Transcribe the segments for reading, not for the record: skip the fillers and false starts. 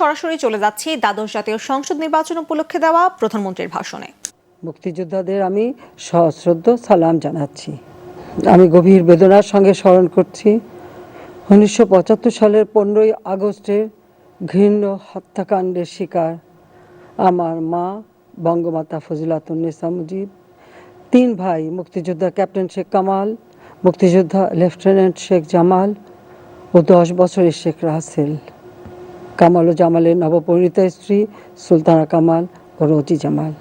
সরাসরি চলে যাচ্ছি দ্বাদশ জাতীয় সংসদ নির্বাচন উপলক্ষে দেওয়া প্রধানমন্ত্রীর ভাষণে। মুক্তিযোদ্ধাদের আমি সশ্রদ্ধ সালাম জানাচ্ছি। আমি গভীর বেদনার সঙ্গে স্মরণ করছি 1975 সালের 15ই আগস্টের ঘৃণ্য হত্যাকাণ্ডের শিকার আমার মা বঙ্গমাতা ফজিলাতুন্নেসা মুজিব, 3 ভাই মুক্তিযোদ্ধা ক্যাপ্টেন শেখ কামাল, মুক্তিযোদ্ধা লেফটেন্যান্ট শেখ জামাল ও 10 বছরের শেখ রাসেল। কামাল ও জামালের নবপরিণীতা স্ত্রী সুলতানা কামাল ও রোজি জামাল।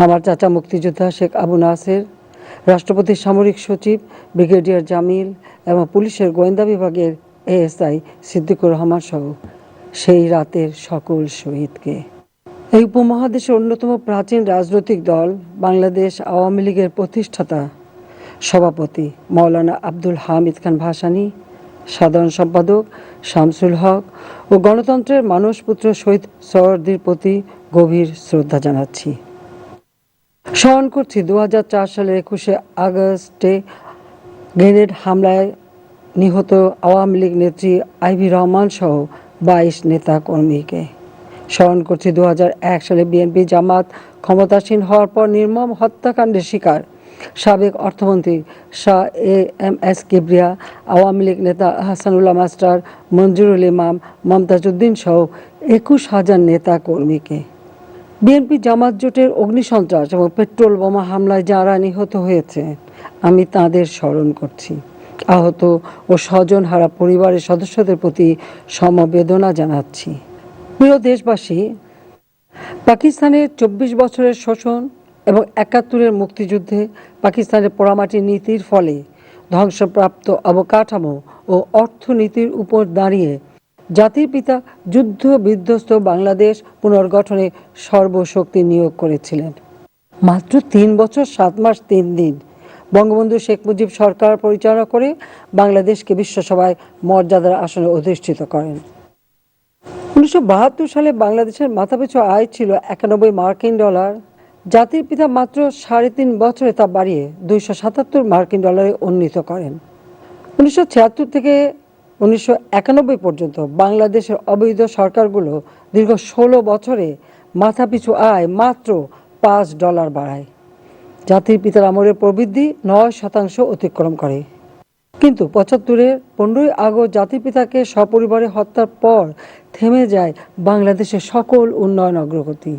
আমার চাচা মুক্তিযোদ্ধা শেখ আবু নাসের, রাষ্ট্রপতির সামরিক সচিব ব্রিগেডিয়ার জামিল এবং পুলিশের গোয়েন্দা বিভাগের এএসআই সিদ্দিকুর রহমান সহ সেই রাতের সকল শহীদকে। এই উপমহাদেশের অন্যতম প্রাচীন রাজনৈতিক দল বাংলাদেশ আওয়ামী লীগের প্রতিষ্ঠাতা সভাপতি মাওলানা আব্দুল হামিদ খান ভাসানী, সাধারণ সম্পাদক শামসুল হক ও গণতন্ত্রের মানসপুত্র শহীদ সোহরাওয়ার্দীর প্রতি গভীর শ্রদ্ধা জানাচ্ছি। স্মরণ করছি 2004 সালের 21শে আগস্টে গ্রেনেড হামলায় নিহত আওয়ামী লীগ নেত্রী আইভি রহমান সহ 22 নেতা কর্মীকে। স্মরণ করছি 2001 সালে বিএনপি জামাত ক্ষমতাসীন হওয়ার পর নির্মম হত্যাকাণ্ডের শিকার সাবেক অর্থমন্ত্রী শাহ এম.এস. কিবরিয়া, আওয়ামী লীগ নেতা হাসানুল্লাহ মাস্টার, মঞ্জুরুল ইমাম, মমতাজ উদ্দিন সহ 21,000 নেতা কর্মীকে। বিএনপি জামাত জোটের অগ্নিসন্ত্রাস এবং পেট্রোল বোমা হামলায় যারা নিহত হয়েছে আমি তাদের স্মরণ করছি। আহত ও স্বজনহারা পরিবারের সদস্যদের প্রতি সমবেদনা জানাচ্ছি। প্রিয় দেশবাসী, পাকিস্তানের 24 বছরের শোষণ এবং 71-এর মুক্তিযুদ্ধে পাকিস্তানের পোড়ামাটির নীতির ফলে ধ্বংসপ্রাপ্ত অবকাঠামো ও অর্থনীতির উপর দাঁড়িয়ে জাতির পিতা যুদ্ধ বিধ্বস্ত বাংলাদেশ পুনর্গঠনে সর্বশক্তি নিয়োগ করেছিলেন। মাত্র 3 বছর 7 মাস 3 দিন বঙ্গবন্ধু শেখ মুজিব সরকার পরিচালনা করে বাংলাদেশকে বিশ্বসভায় মর্যাদার আসনে অধিষ্ঠিত করেন। 1972 সালে বাংলাদেশের মাথাপিছু আয় ছিল 91 মার্কিন ডলার। জাতির পিতা মাত্র 3.5 বছরে তা বাড়িয়ে 277 মার্কিন ডলারে উন্নীত করেন। 1976 থেকে 1991 পর্যন্ত বাংলাদেশের অবৈধ সরকারগুলো দীর্ঘ 16 বছরে মাথাপিছু আয় মাত্র $5 বাড়ায়। জাতির পিতার আমলের প্রবৃদ্ধি 9% অতিক্রম করে। কিন্তু 75-এর 15ই আগস্ট জাতির পিতাকে সপরিবারে হত্যার পর থেমে যায় বাংলাদেশের সকল উন্নয়ন অগ্রগতি।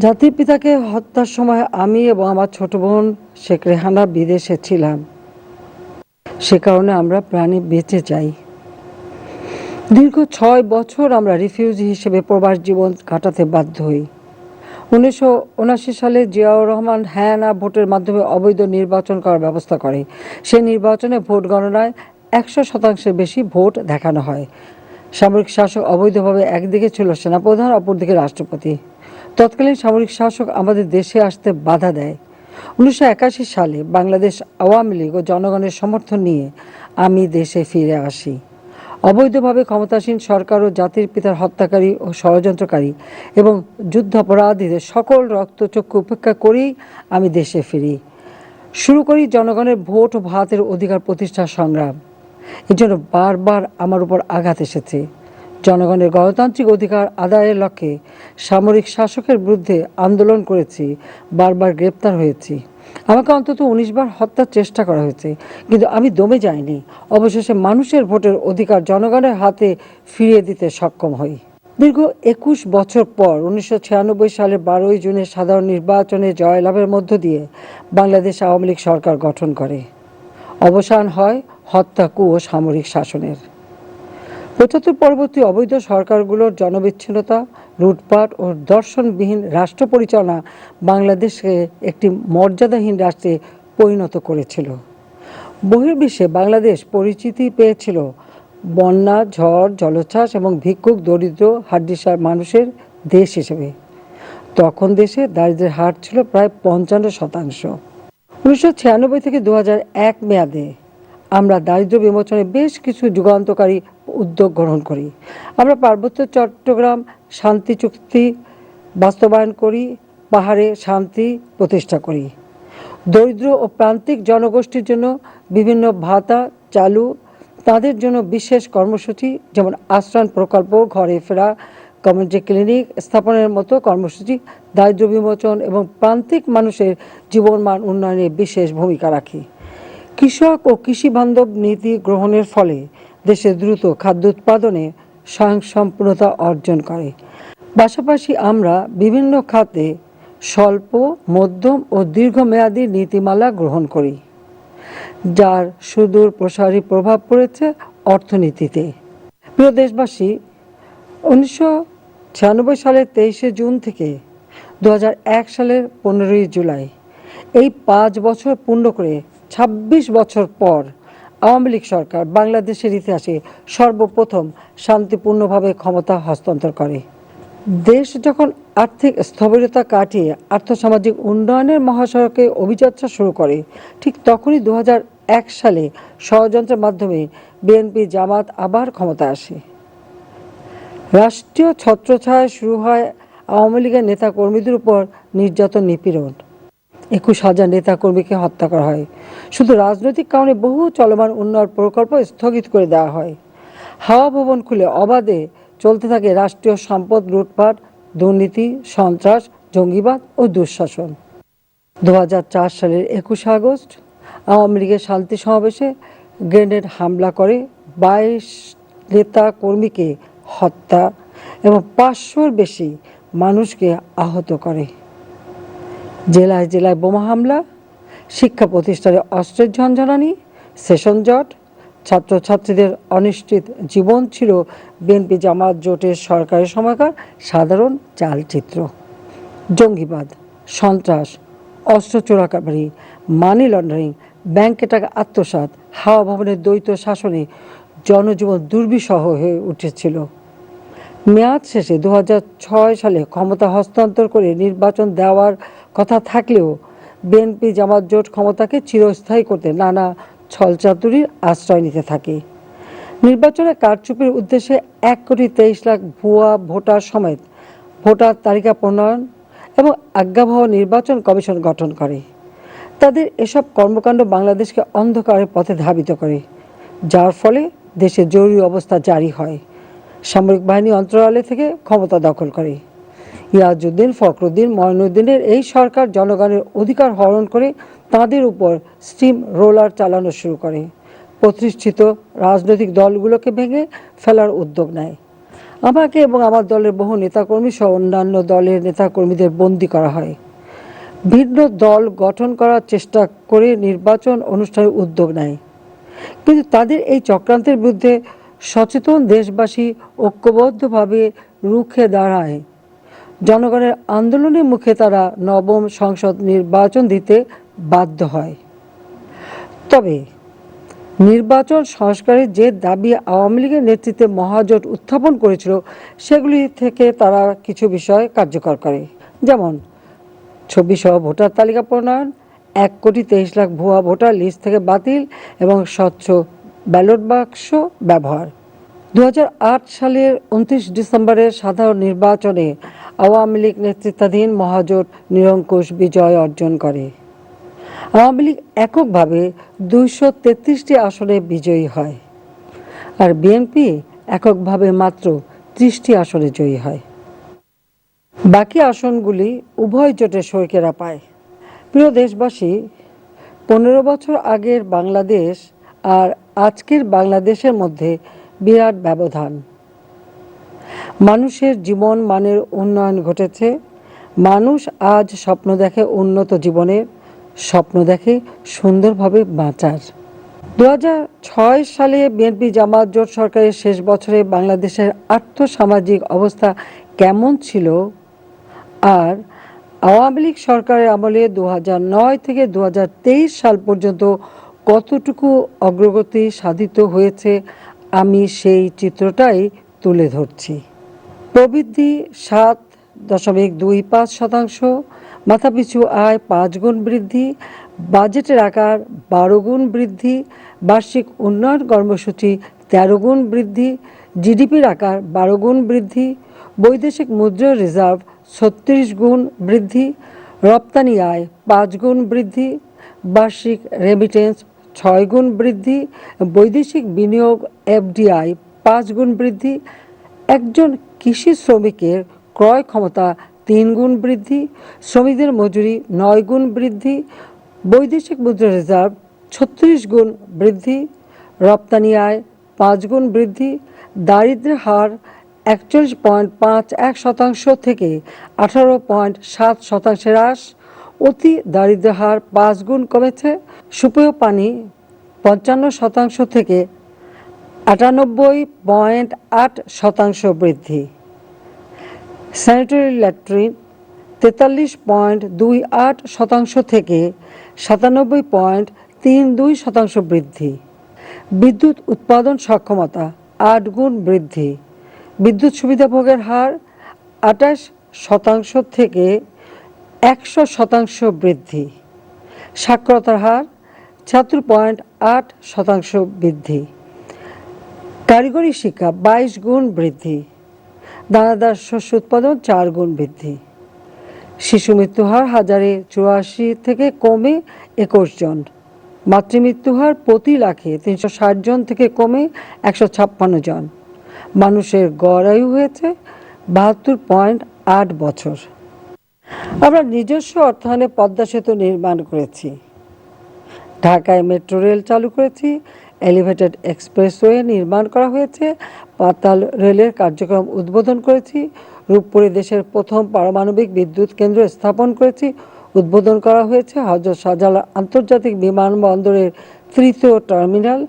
জাতির পিতাকে হত্যার সময় আমি এবং আমার ছোট বোন শেখ রেহানা বিদেশে ছিলাম। সে কারণে আমরা প্রাণে বেঁচে যাই। দীর্ঘ 6 বছর আমরা রিফিউজি হিসেবে প্রবাস জীবন কাটাতে বাধ্য হই। 1979 সালে জিয়াউর রহমান হ্যাঁ না ভোটের মাধ্যমে অবৈধ নির্বাচন করার ব্যবস্থা করে। সে নির্বাচনে ভোট গণনায় 100%-এর বেশি ভোট দেখানো হয়। সামরিক শাসক অবৈধভাবে একদিকে ছিল সেনাপ্রধান, অপরদিকে রাষ্ট্রপতি। তৎকালীন সামরিক শাসক আমাদের দেশে আসতে বাধা দেয়। 1981 সালে বাংলাদেশ আওয়ামী লীগ ও জনগণের সমর্থন নিয়ে আমি দেশে ফিরে আসি। অবৈধভাবে ক্ষমতাসীন সরকার ও জাতির পিতার হত্যাকারী ও ষড়যন্ত্রকারী এবং যুদ্ধাপরাধীদের সকল রক্তচক্ষু উপেক্ষা করেই আমি দেশে ফিরি। শুরু করি জনগণের ভোট ও ভাতের অধিকার প্রতিষ্ঠার সংগ্রাম। এর জন্য বারবার আমার উপর আঘাত এসেছে। জনগণের গণতান্ত্রিক অধিকার আদায়ের লক্ষ্যে সামরিক শাসকের বিরুদ্ধে আন্দোলন করেছি, বারবার গ্রেপ্তার হয়েছি। আমাকে অন্তত 19 বার হত্যার চেষ্টা করা হয়েছে, কিন্তু আমি দমে যাইনি। অবশেষে মানুষের ভোটের অধিকার জনগণের হাতে ফিরিয়ে দিতে সক্ষম হই। দীর্ঘ 21 বছর পর 1996 সালের 12ই জুনের সাধারণ নির্বাচনে জয়লাভের মধ্য দিয়ে বাংলাদেশ আওয়ামী লীগ সরকার গঠন করে। অবসান হয় হত্যা, কূপ ও সামরিক শাসনের। 75 পরবর্তী অবৈধ সরকারগুলোর জনবিচ্ছিন্নতা, লুটপাট ও দর্শনবিহীন রাষ্ট্র পরিচালনা বাংলাদেশকে একটি মর্যাদাহীন রাষ্ট্রে পরিণত করেছিল। বহির্বিশ্বে বাংলাদেশ পরিচিতি পেয়েছিল বন্যা, ঝড়, জলোচ্ছ্বাস এবং ভিক্ষুক দরিদ্র হাড্ডিসার মানুষের দেশ হিসেবে। তখন দেশে দারিদ্র্যের হার ছিল প্রায় 55%। 1996 থেকে 2001 মেয়াদে আমরা দারিদ্র্য বিমোচনে বেশ কিছু যুগান্তকারী উদ্যোগ গ্রহণ করি। আমরা পার্বত্য চট্টগ্রাম শান্তি চুক্তি বাস্তবায়ন করি, পাহাড়ে শান্তি প্রতিষ্ঠা করি। দরিদ্র ও প্রান্তিক জনগোষ্ঠীর জন্য বিভিন্ন ভাতা চালু, তাদের জন্য বিশেষ কর্মসূচি যেমন আশ্রয় প্রকল্প, ঘরে ফেরা, কমিউনিটি ক্লিনিক স্থাপনের মতো কর্মসূচি দারিদ্র্য বিমোচন এবং প্রান্তিক মানুষের জীবনমান উন্নয়নে বিশেষ ভূমিকা রাখে। কৃষক ও কৃষি বান্ধব নীতি গ্রহণের ফলে দেশে দ্রুত খাদ্য উৎপাদনে স্বয়ংসম্পূর্ণতা অর্জন করে। পাশাপাশি আমরা বিভিন্ন খাতে স্বল্প, মধ্যম ও দীর্ঘমেয়াদী নীতিমালা গ্রহণ করি, যার সুদূর প্রসারী প্রভাব পড়েছে অর্থনীতিতে। প্রিয় দেশবাসী, 1996 সালের 23শে জুন থেকে 2001 সালের 15ই জুলাই এই 5 বছর পূর্ণ করে 26 বছর পর আওয়ামী লীগ সরকার বাংলাদেশের ইতিহাসে সর্বপ্রথম শান্তিপূর্ণভাবে ক্ষমতা হস্তান্তর করে। দেশ যখন আর্থিক স্থবিরতা কাটিয়ে আর্থসামাজিক উন্নয়নের মহাসড়কে অভিযাত্রা শুরু করে, ঠিক তখনই 2001 সালে ষড়যন্ত্রের মাধ্যমে বিএনপি জামাত আবার ক্ষমতায় আসে। রাষ্ট্রীয় ছত্রছায়ায় শুরু হয় আওয়ামী লীগের নেতাকর্মীদের উপর নির্যাতন, নিপীড়ন। 21,000 নেতাকর্মীকে হত্যা করা হয়। শুধু রাজনৈতিক কারণে বহু চলমান উন্নয়ন প্রকল্প স্থগিত করে দেওয়া হয়। হাওয়া ভবন খুলে অবাধে চলতে থাকে রাষ্ট্রীয় সম্পদ লুটপাট, দুর্নীতি, সন্ত্রাস, জঙ্গিবাদ ও দুঃশাসন। 2004 সালের 21 আগস্ট আওয়ামী লীগের শান্তি সমাবেশে গ্রেনেড হামলা করে 22 নেতা কর্মীকে হত্যা এবং 500-র বেশি মানুষকে আহত করে। জেলায় জেলায় বোমা হামলা, শিক্ষা প্রতিষ্ঠানে অস্ত্রের ঝনঝনানি, সেশন জট, ছাত্রছাত্রীদের অনিশ্চিত জীবন ছিল বিএনপি জামাত জোটের সরকারের সময়কার সাধারণ চালচিত্র। জঙ্গিবাদ, সন্ত্রাস, অস্ত্র চোরাকারবারি, মানি লন্ডারিং, ব্যাংকে টাকা আত্মসাৎ, হাওয়া ভবনের দ্বৈত শাসনে জনজীবন দুর্বিষহ হয়ে উঠেছিল। মেয়াদ শেষে 2006 সালে ক্ষমতা হস্তান্তর করে নির্বাচন দেওয়ার কথা থাকলেও বিএনপি জামাত জোট ক্ষমতাকে চিরস্থায়ী করতে নানা ছলচাতুরির আশ্রয় নিতে থাকে। নির্বাচনে কারচুপির উদ্দেশ্যে 1,23,00,000 ভুয়া ভোটার সমেত ভোটার তালিকা প্রণয়ন এবং আজ্ঞাবহ নির্বাচন কমিশন গঠন করে। তাদের এসব কর্মকাণ্ড বাংলাদেশকে অন্ধকারের পথে ধাবিত করে, যার ফলে দেশে জরুরি অবস্থা জারি হয়। সামরিক বাহিনী অন্তরালে থেকে ক্ষমতা দখল করে। ইয়াজউদ্দিন, ফখরুদ্দিন, মঈনুদ্দিনের এই সরকার জনগণের অধিকার হরণ করে তাদের উপর স্টিম রোলার চালানো শুরু করে। প্রতিষ্ঠিত রাজনৈতিক দলগুলোকে ভেঙে ফেলার উদ্যোগ নেয়। আমাকে এবং আমার দলের বহু নেতাকর্মী সহ অন্যান্য দলের নেতাকর্মীদের বন্দী করা হয়। ভিন্ন দল গঠন করার চেষ্টা করে নির্বাচন অনুষ্ঠানের উদ্যোগ নেয়। কিন্তু তাদের এই চক্রান্তের বিরুদ্ধে সচেতন দেশবাসী ঐক্যবদ্ধভাবে রুখে দাঁড়ায়। জনগণের আন্দোলনের মুখে তারা নবম সংসদ নির্বাচন দিতে বাধ্য হয়। তবে নির্বাচন সংস্কারের যে দাবি আওয়ামী লীগের নেতৃত্বে মহাজোট উত্থাপন করেছিল, সেগুলি থেকে তারা কিছু বিষয় কার্যকর করে, যেমন ছবিসহ ভোটার তালিকা প্রণয়ন, 1,23,00,000 ভুয়া ভোটার লিস্ট থেকে বাতিল এবং স্বচ্ছ ব্যালট বাক্স ব্যবহার। 2008 সালের 29 ডিসেম্বরের সাধারণ নির্বাচনে আওয়ামী লীগ নেতৃত্বাধীন মহাজোট নিরঙ্কুশ বিজয় অর্জন করে। আওয়ামী লীগ এককভাবে 233টি আসনে বিজয়ী হয়, আর বিএনপি এককভাবে মাত্র 30টি আসনে জয়ী হয়। বাকি আসনগুলি উভয় জোটের শরিকেরা পায়। প্রিয় দেশবাসী, 15 বছর আগের বাংলাদেশ আর আজকের বাংলাদেশের মধ্যে বিরাট ব্যবধান। মানুষের জীবন মানের উন্নয়ন ঘটেছে। মানুষ আজ স্বপ্ন দেখে উন্নত জীবনের, স্বপ্ন দেখে সুন্দরভাবে বাঁচার। 2006 সালে বিএনপি জামাত জোট সরকারের শেষ বছরে বাংলাদেশের আর্থসামাজিক অবস্থা কেমন ছিল, আর আওয়ামী লীগ সরকারের আমলে 2009 থেকে 2023 সাল পর্যন্ত কতটুকু অগ্রগতি সাধিত হয়েছে, আমি সেই চিত্রটাই তুলে ধরছি। প্রবৃদ্ধি 7.25%, মাথাপিছু আয় 5 গুণ বৃদ্ধি, বাজেটের আকার 12 গুণ বৃদ্ধি, বার্ষিক উন্নয়ন কর্মসূচি 13 গুণ বৃদ্ধি, জিডিপির আকার 12 গুণ বৃদ্ধি, বৈদেশিক মুদ্রা রিজার্ভ 36 গুণ বৃদ্ধি, রপ্তানি আয় 5 গুণ বৃদ্ধি, বার্ষিক রেমিটেন্স 6 গুণ বৃদ্ধি, বৈদেশিক বিনিয়োগ এফডিআই 5 গুণ বৃদ্ধি। একজন কৃষি শ্রমিকের ক্রয় ক্ষমতা 3 গুণ বৃদ্ধি, শ্রমিকদের মজুরি 9 গুণ বৃদ্ধি, বৈদেশিক মুদ্রা রিজার্ভ 36 গুণ বৃদ্ধি, রপ্তানি আয় 5 গুণ বৃদ্ধি, দারিদ্র্যের হার 41.51% থেকে 18.7% হ্রাস, অতি দারিদ্র্যের হার 5 গুণ কমেছে, সুপেয় পানি 55% থেকে 98.8% বৃদ্ধি, স্যানিটারি ল্যাট্রিন 43.28% থেকে 97.32% বৃদ্ধি, বিদ্যুৎ উৎপাদন সক্ষমতা 8 গুণ বৃদ্ধি, বিদ্যুৎ সুবিধা ভোগের হার 28% থেকে 100% বৃদ্ধি, সাক্ষরতার হার 76.8% বৃদ্ধি, কারিগরি শিক্ষা 22 গুণ বৃদ্ধি, দানাদার শস্য উৎপাদন 4 গুণ বৃদ্ধি, শিশু মৃত্যু হার 1084 থেকে কমে 21 জন, মাতৃমৃত্যু হার প্রতি লাখে 360 জন থেকে কমে 156 জন, মানুষের গড় আয়ু হয়েছে 72.8 বছর। আমরা নিজস্ব অর্থায়নে পদ্মা সেতু নির্মাণ করেছি, ঢাকায় মেট্রো রেল চালু করেছি, এলিভেটেড এক্সপ্রেসওয়ে নির্মাণ করা হয়েছে, পাতাল রেলের কার্যক্রম উদ্বোধন করেছি, রূপপুরে দেশের প্রথম পারমাণবিক বিদ্যুৎ কেন্দ্র স্থাপন করেছি, উদ্বোধন করা হয়েছে হযরত শাহজালাল আন্তর্জাতিক বিমানবন্দরের 3য় টার্মিনাল,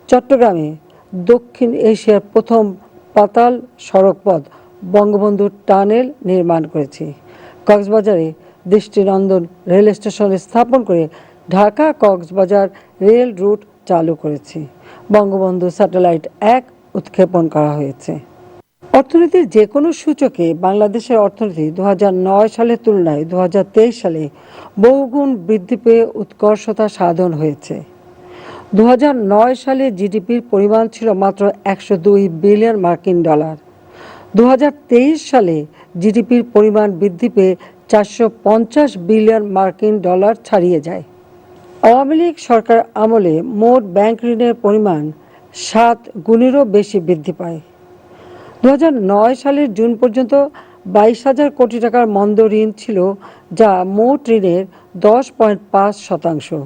চট্টগ্রামে দক্ষিণ এশিয়ার প্রথম পাতাল সড়কপথ বঙ্গবন্ধু টানেল নির্মাণ করেছি, কক্সবাজারে দৃষ্টিনন্দন রেল স্টেশন স্থাপন করে ঢাকা কক্সবাজার রেল রুট চালু করেছি, বঙ্গবন্ধু স্যাটেলাইট 1 উৎক্ষেপণ করা হয়েছে। অর্থনীতির যে কোনো সূচকে বাংলাদেশের অর্থনীতি 2009 সালের তুলনায় 2023 সালে বহুগুণ বৃদ্ধি পেয়ে উৎকর্ষতা সাধন হয়েছে। 2009 সালে জিডিপির পরিমাণ ছিল মাত্র 102 বিলিয়ন মার্কিন ডলার। 2023 সালে জিডিপির পরিমাণ বৃদ্ধি পেয়ে 450 বিলিয়ন মার্কিন ডলার ছাড়িয়ে যায়। আওয়ামী লীগ সরকার আমলে মোট ব্যাংক ঋণের পরিমাণ 7 গুণেরও বেশি বৃদ্ধি পায়। 2009 সালের জুন পর্যন্ত 22,000 কোটি টাকার মন্দ ঋণ ছিল, যা মোট ঋণের 10.5%।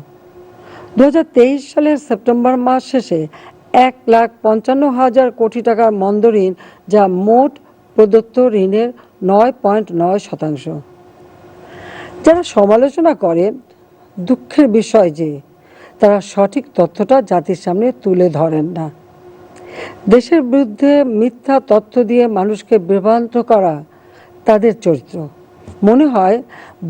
2023 সালের সেপ্টেম্বর মাস শেষে 1,55,000 কোটি টাকার মন্দ ঋণ, যা মোট প্রদত্ত ঋণের 9.9%। যারা সমালোচনা করেন, দুঃখের বিষয় যে তারা সঠিক তথ্যটা জাতির সামনে তুলে ধরেন না। দেশের বিরুদ্ধে মিথ্যা তথ্য দিয়ে মানুষকে বিভ্রান্ত করা তাদের চরিত্র। মনে হয়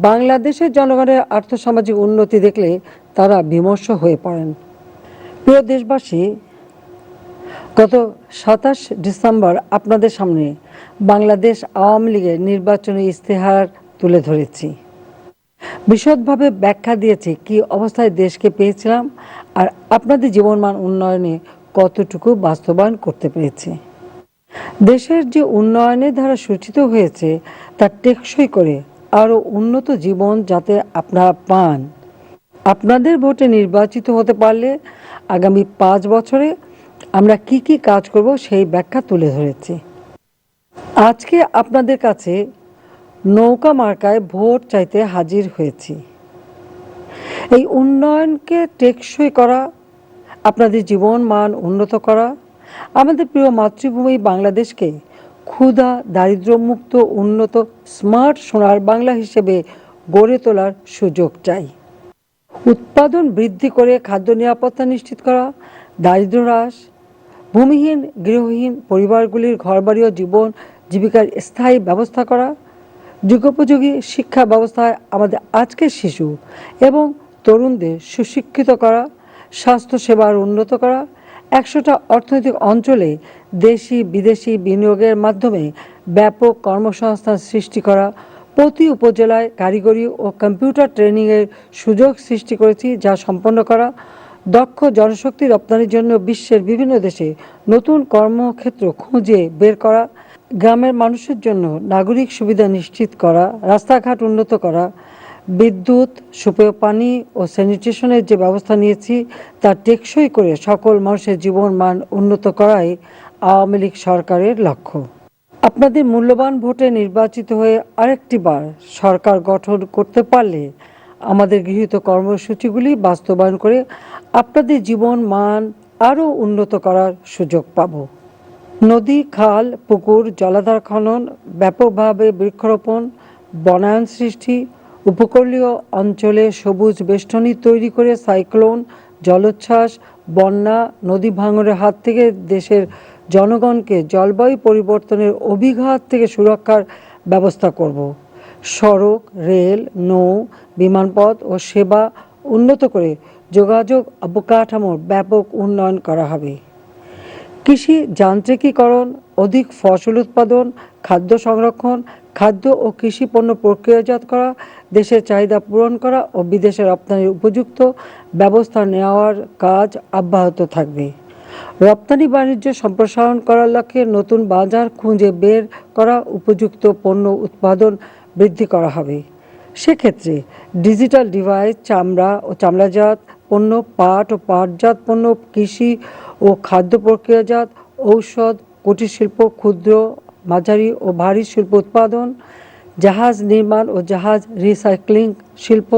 বাংলাদেশের জনগণের আর্থসামাজিক উন্নতি দেখলে তারা বিমর্ষ হয়ে পড়েন। প্রিয় দেশবাসী, গত 27 ডিসেম্বর আপনাদের সামনে বাংলাদেশ আওয়ামী লীগের নির্বাচনী ইস্তেহার তুলে ধরেছি, বিশদভাবে ব্যাখ্যা দিয়েছি কি অবস্থায় দেশকে পেয়েছিলাম আর আপনাদের জীবনমান উন্নয়নে কতটুকু বাস্তবায়ন করতে পেরেছি। দেশের যে উন্নয়নের ধারা সূচিত হয়েছে তা টেকসই করে আরও উন্নত জীবন যাতে আপনারা পান, আপনাদের ভোটে নির্বাচিত হতে পারলে আগামী 5 বছরে আমরা কি কি কাজ করব সেই ব্যাখ্যা তুলে ধরেছি। আজকে আপনাদের কাছে নৌকা মার্কায় ভোট চাইতে হাজির হয়েছি। এই উন্নয়নকে টেকসই করা, আপনাদের জীবন মান উন্নত করা, আমাদের প্রিয় মাতৃভূমি বাংলাদেশকে ক্ষুধা দারিদ্র্যমুক্ত উন্নত স্মার্ট সোনার বাংলা হিসেবে গড়ে তোলার সুযোগ চাই। উৎপাদন বৃদ্ধি করে খাদ্য নিরাপত্তা নিশ্চিত করা, দারিদ্র্য হ্রাস, ভূমিহীন গৃহহীন পরিবারগুলির ঘরবাড়ি ও জীবন জীবিকার স্থায়ী ব্যবস্থা করা, যুগোপযোগী শিক্ষা ব্যবস্থায় আমাদের আজকের শিশু এবং তরুণদের সুশিক্ষিত করা, স্বাস্থ্যসেবার উন্নত করা, 100টা অর্থনৈতিক অঞ্চলে দেশি বিদেশি বিনিয়োগের মাধ্যমে ব্যাপক কর্মসংস্থান সৃষ্টি করা, প্রতি উপজেলায় কারিগরি ও কম্পিউটার ট্রেনিংয়ের সুযোগ সৃষ্টি করেছি যা সম্পন্ন করা, দক্ষ জনশক্তি রপ্তানির জন্য বিশ্বের বিভিন্ন দেশে নতুন কর্মক্ষেত্র খুঁজে বের করা, গ্রামের মানুষের জন্য নাগরিক সুবিধা নিশ্চিত করা, রাস্তাঘাট উন্নত করা, বিদ্যুৎ, সুপেয় পানি ও স্যানিটেশনের যে ব্যবস্থা নিয়েছি তা টেকসই করে সকল মানুষের জীবন মান উন্নত করাই আওয়ামী লীগ সরকারের লক্ষ্য। আপনাদের মূল্যবান ভোটে নির্বাচিত হয়ে আরেকটি বার সরকার গঠন করতে পারলে আমাদের গৃহীত কর্মসূচিগুলি বাস্তবায়ন করে আপনাদের জীবন মান আরও উন্নত করার সুযোগ পাব। নদী, খাল, পুকুর, জলাধার খনন, ব্যাপকভাবে বৃক্ষরোপণ, বনায়ন সৃষ্টি, উপকূলীয় অঞ্চলে সবুজ বেষ্টনী তৈরি করে সাইক্লোন, জলোচ্ছ্বাস, বন্যা, নদী ভাঙনের হাত থেকে দেশের জনগণকে জলবায়ু পরিবর্তনের অভিঘাত থেকে সুরক্ষার ব্যবস্থা করব। সড়ক, রেল, নৌ, বিমানপথ ও সেবা উন্নত করে যোগাযোগ অবকাঠামোর ব্যাপক উন্নয়ন করা হবে। কৃষি যান্ত্রিকীকরণ, অধিক ফসল উৎপাদন, খাদ্য সংরক্ষণ, খাদ্য ও কৃষি পণ্য প্রক্রিয়াজাত করা, দেশের চাহিদা পূরণ করা ও বিদেশে রপ্তানির উপযুক্ত ব্যবস্থা নেওয়ার কাজ অব্যাহত থাকবে। রপ্তানি বাণিজ্য সম্প্রসারণ করার লক্ষ্যে নতুন বাজার খুঁজে বের করা, উপযুক্ত পণ্য উৎপাদন বৃদ্ধি করা হবে। সেক্ষেত্রে ডিজিটাল ডিভাইস, চামড়া ও চামড়াজাত পণ্য, পাট ও পাটজাত পণ্য, কৃষি ও খাদ্য প্রক্রিয়াজাত, ঔষধ, কুটির শিল্প, ক্ষুদ্র, মাঝারি ও ভারী শিল্প উৎপাদন, জাহাজ নির্মাণ ও জাহাজ রিসাইক্লিং শিল্প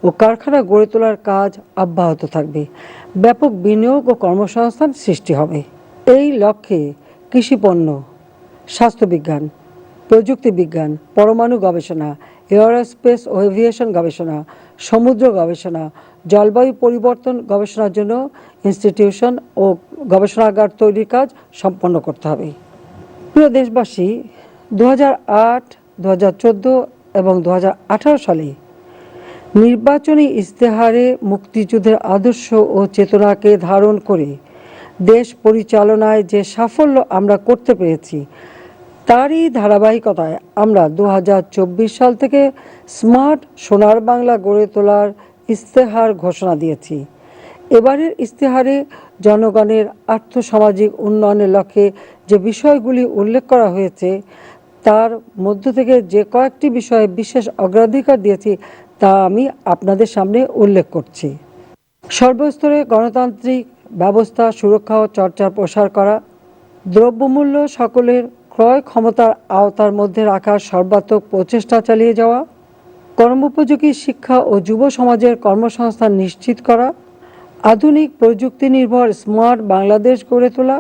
ও কারখানা গড়ে তোলার কাজ অব্যাহত থাকবে। ব্যাপক বিনিয়োগ ও কর্মসংস্থান সৃষ্টি হবে। এই লক্ষ্যে কৃষিপণ্য, স্বাস্থ্যবিজ্ঞান, প্রযুক্তি বিজ্ঞান, পরমাণু গবেষণা, এয়ারোস্পেস ও এভিয়েশন গবেষণা, সমুদ্র গবেষণা, জলবায়ু পরিবর্তন গবেষণার জন্য ইনস্টিটিউশন ও গবেষণাগার তৈরির কাজ সম্পন্ন করতে হবে। প্রিয় দেশবাসী, 2008, 2014 এবং 2018 সালে নির্বাচনী ইশতেহারে মুক্তিযুদ্ধের আদর্শ ও চেতনাকে ধারণ করে দেশ পরিচালনায় যে সাফল্য আমরা করতে পেরেছি, তারই ধারাবাহিকতায় আমরা 2024 সাল থেকে স্মার্ট সোনার বাংলা গড়ে তোলার ইশতেহার ঘোষণা দিয়েছি। এবারের ইশতেহারে জনগণের আর্থসামাজিক উন্নয়নের লক্ষ্যে যে বিষয়গুলি উল্লেখ করা হয়েছে, তার মধ্য থেকে যে কয়েকটি বিষয়ে বিশেষ অগ্রাধিকার দিয়েছি তা আমি আপনাদের সামনে উল্লেখ করছি। সর্বস্তরে গণতান্ত্রিক ব্যবস্থা সুরক্ষা ও চর্চার প্রসার করা, দ্রব্যমূল্য সকলের ক্রয় ক্ষমতার আওতার মধ্যে রাখার সর্বাত্মক প্রচেষ্টা চালিয়ে যাওয়া, কর্মোপযোগী শিক্ষা ও যুব সমাজের কর্মসংস্থান নিশ্চিত করা, আধুনিক প্রযুক্তি নির্ভর স্মার্ট বাংলাদেশ গড়ে তোলা,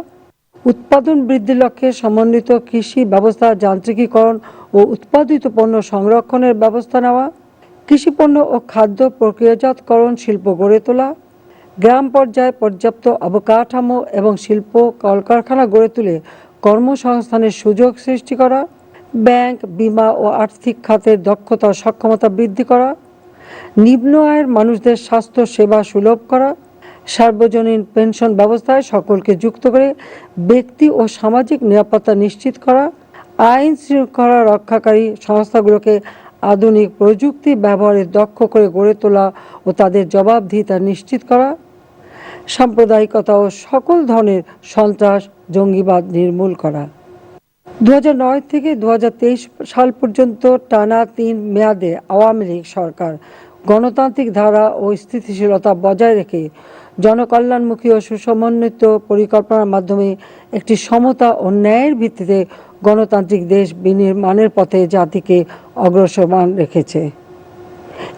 উৎপাদন বৃদ্ধির লক্ষ্যে সমন্বিত কৃষি ব্যবস্থা যান্ত্রিকীকরণ ও উৎপাদিত পণ্য সংরক্ষণের ব্যবস্থা নেওয়া, কৃষিপণ্য ও খাদ্য প্রক্রিয়াজাতকরণ শিল্প গড়ে তোলা, গ্রাম পর্যায়ে পর্যাপ্ত অবকাঠামো এবং শিল্প কলকারখানা গড়ে তুলে কর্মসংস্থানের সুযোগ সৃষ্টি করা, ব্যাংক, বীমা ও আর্থিক খাতের দক্ষতা ও সক্ষমতা বৃদ্ধি করা, নিম্ন আয়ের মানুষদের স্বাস্থ্য সেবা সুলভ করা, সার্বজনীন পেনশন ব্যবস্থায় সকলকে যুক্ত করে ব্যক্তি ও সামাজিক নিরাপত্তা নিশ্চিত করা, আইন শৃঙ্খলা রক্ষাকারী সংস্থাগুলোকে আধুনিক প্রযুক্তি ব্যবহারে দক্ষ করে গড়ে তোলা ও তাদের জবাবদিহিতা নিশ্চিত করা, সাম্প্রদায়িকতা ও সকল ধরনের সন্ত্রাস, জঙ্গিবাদ নির্মূল করা। 2009 থেকে 2023 সাল পর্যন্ত টানা 3 মেয়াদে আওয়ামী লীগ সরকার গণতান্ত্রিক ধারা ও স্থিতিশীলতা বজায় রেখে জনকল্যাণমুখী ও সুসমন্বিত পরিকল্পনার মাধ্যমে একটি সমতা ও ন্যায়ের ভিত্তিতে গণতান্ত্রিক দেশ বিনির্মাণের পথে জাতিকে অগ্রসরমান রেখেছে।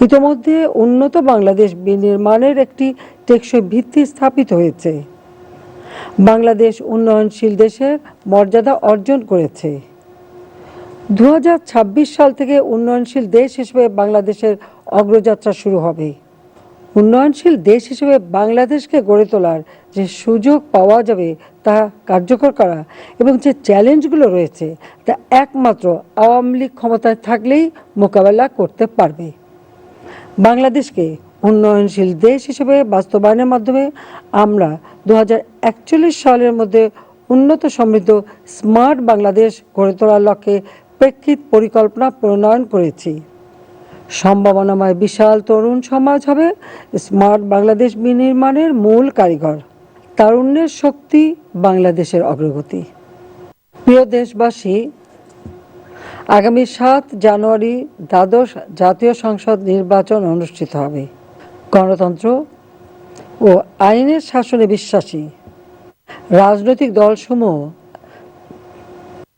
ইতোমধ্যে উন্নত বাংলাদেশ বিনির্মাণের একটি টেকসই ভিত্তি স্থাপিত হয়েছে। বাংলাদেশ উন্নয়নশীল দেশের মর্যাদা অর্জন করেছে। 2026 সাল থেকে উন্নয়নশীল দেশ হিসেবে বাংলাদেশের অগ্রযাত্রা শুরু হবে। উন্নয়নশীল দেশ হিসেবে বাংলাদেশকে গড়ে তোলার যে সুযোগ পাওয়া যাবে তা কার্যকর করা এবং যে চ্যালেঞ্জগুলো রয়েছে তা একমাত্র আওয়ামী লীগ ক্ষমতায় থাকলেই মোকাবেলা করতে পারবে। বাংলাদেশকে উন্নয়নশীল দেশ হিসেবে বাস্তবায়নের মাধ্যমে আমরা 2041 সালের মধ্যে উন্নত সমৃদ্ধ স্মার্ট বাংলাদেশ গড়ে তোলার লক্ষ্যে প্রেক্ষিত পরিকল্পনা প্রণয়ন করেছি। সম্ভাবনাময় বিশাল তরুণ সমাজ হবে স্মার্ট বাংলাদেশ বিনির্মাণের মূল কারিগর। তারুণ্যের শক্তি বাংলাদেশের অগ্রগতি। প্রিয় দেশবাসী, আগামী 7 জানুয়ারি দ্বাদশ জাতীয় সংসদ নির্বাচন অনুষ্ঠিত হবে। গণতন্ত্র ও আইনের শাসনে বিশ্বাসী রাজনৈতিক দলসমূহ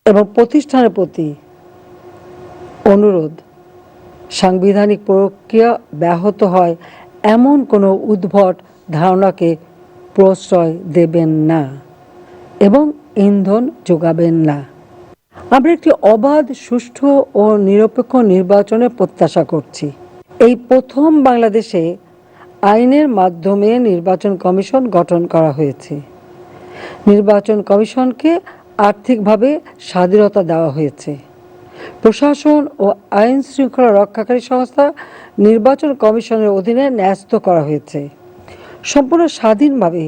এবং প্রতিষ্ঠানের প্রতি অনুরোধ, সাংবিধানিক প্রক্রিয়া ব্যাহত হয় এমন কোনো উদ্ভট ধারণাকে প্রশ্রয় দেবেন না এবং ইন্ধন যোগাবেন না। আমরা একটি অবাধ, সুষ্ঠু ও নিরপেক্ষ নির্বাচনের প্রত্যাশা করছি। এই প্রথম বাংলাদেশে আইনের মাধ্যমে নির্বাচন কমিশন গঠন করা হয়েছে। নির্বাচন কমিশনকে আর্থিকভাবে স্বাধীনতা দেওয়া হয়েছে। প্রশাসন ও আইন শৃঙ্খলা রক্ষাকারী সংস্থা নির্বাচন কমিশনের অধীনে ন্যস্ত করা হয়েছে। সম্পূর্ণ স্বাধীনভাবে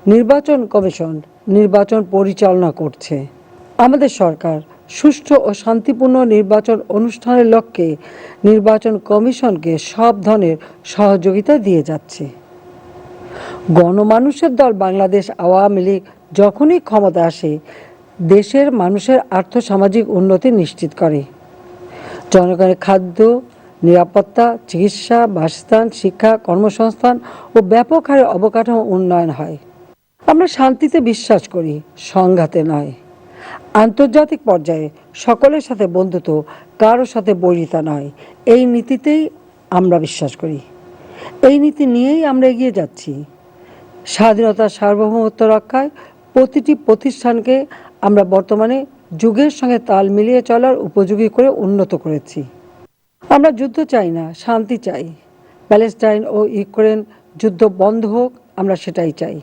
নির্বাচন কমিশন নির্বাচন পরিচালনা করছে। আমাদের সরকার সুষ্ঠু ও শান্তিপূর্ণ নির্বাচন অনুষ্ঠানের লক্ষ্যে নির্বাচন কমিশনকে সব ধরনের সহযোগিতা দিয়ে যাচ্ছে। গণমানুষের দল বাংলাদেশ আওয়ামী লীগ যখনই ক্ষমতা আসে দেশের মানুষের আর্থসামাজিক উন্নতি নিশ্চিত করে। জনগণের খাদ্য, নিরাপত্তা, চিকিৎসা, বাসস্থান, শিক্ষা, কর্মসংস্থান ও ব্যাপক হারে অবকাঠামো উন্নয়ন হয়। আমরা শান্তিতে বিশ্বাস করি, সংঘাতে নয়। আন্তর্জাতিক পর্যায়ে সকলের সাথে বন্ধুত্ব, কারো সাথে বৈরিতা নয়, এই নীতিতেই আমরা বিশ্বাস করি। এই নীতি নিয়েই আমরা এগিয়ে যাচ্ছি। স্বাধীনতা, সার্বভৌমত্ব রক্ষায় প্রতিটি প্রতিষ্ঠানকে আমরা বর্তমানে যুগের সঙ্গে তাল মিলিয়ে চলার উপযোগী করে উন্নত করেছি। আমরা যুদ্ধ চাই না, শান্তি চাই। প্যালেস্টাইন ও ইউক্রেন যুদ্ধ বন্ধ হোক, আমরা সেটাই চাই।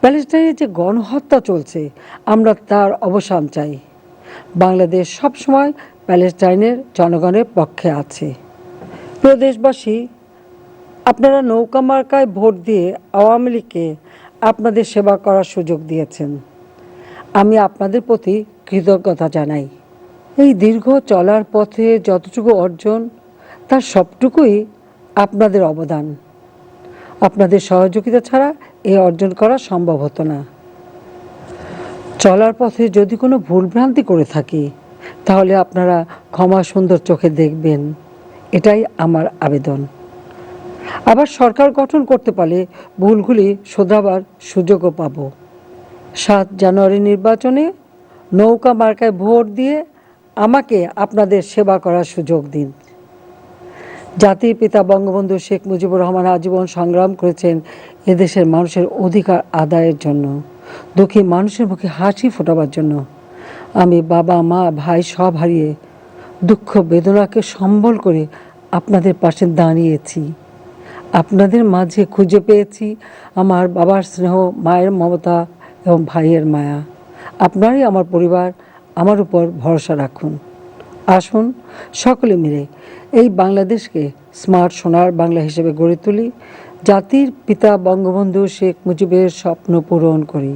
প্যালেস্টাইনে যে গণহত্যা চলছে, আমরা তার অবসান চাই। বাংলাদেশ সবসময় প্যালেস্টাইনের জনগণের পক্ষে আছে। প্রিয় দেশবাসী, আপনারা নৌকা মার্কায় ভোট দিয়ে আওয়ামী লীগকে আপনাদের সেবা করার সুযোগ দিয়েছেন। আমি আপনাদের প্রতি কৃতজ্ঞতা জানাই। এই দীর্ঘ চলার পথে যতটুকু অর্জন, তার সবটুকুই আপনাদের অবদান। আপনাদের সহযোগিতা ছাড়া এই অর্জন করা সম্ভব হতো না। চলার পথে যদি কোনো ভুলভ্রান্তি করে থাকি, তাহলে আপনারা ক্ষমা সুন্দর চোখে দেখবেন, এটাই আমার আবেদন। আবার সরকার গঠন করতে পারলে ভুলগুলি শোধরাবার সুযোগও পাব। 7 জানুয়ারি নির্বাচনে নৌকা মার্কায় ভোট দিয়ে আমাকে আপনাদের সেবা করার সুযোগ দিন। জাতির পিতা বঙ্গবন্ধু শেখ মুজিবুর রহমান আজীবন সংগ্রাম করেছেন এদেশের মানুষের অধিকার আদায়ের জন্য, দুঃখী মানুষের মুখে হাসি ফোটাবার জন্য। আমি বাবা, মা, ভাই সব হারিয়ে দুঃখ বেদনাকে সম্বল করে আপনাদের পাশে দাঁড়িয়েছি। আপনাদের মাঝে খুঁজে পেয়েছি আমার বাবার স্নেহ, মায়ের মমতা এবং ভাইয়ের মায়া। আপনারই আমার পরিবার, আমার উপর ভরসা রাখুন। আসুন সকলে মিলে এই বাংলাদেশকে স্মার্ট সোনার বাংলা হিসেবে গড়ে তুলি, জাতির পিতা বঙ্গবন্ধু শেখ মুজিবের স্বপ্ন পূরণ করি।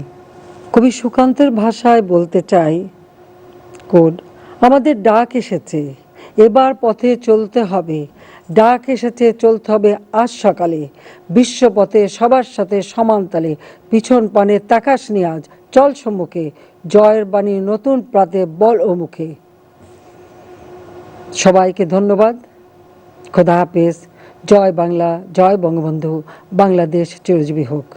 কবি সুকান্তের ভাষায় বলতে চাই, কোড, আমাদের ডাক এসেছে, এবার পথে চলতে হবে। ডাক এসেছে, চলতে হবে আজ সকালে, বিশ্বপথে সবার সাথে সমান তালে। পিছন পানে তাকাসনি আজ, চল সম্মুখে, জয়ের বাণী নতুন প্রাতে বল ও মুখে। সবাইকে ধন্যবাদ। খোদা হাফেজ। জয় বাংলা, জয় বঙ্গবন্ধু। বাংলাদেশ চিরজীবী হোক।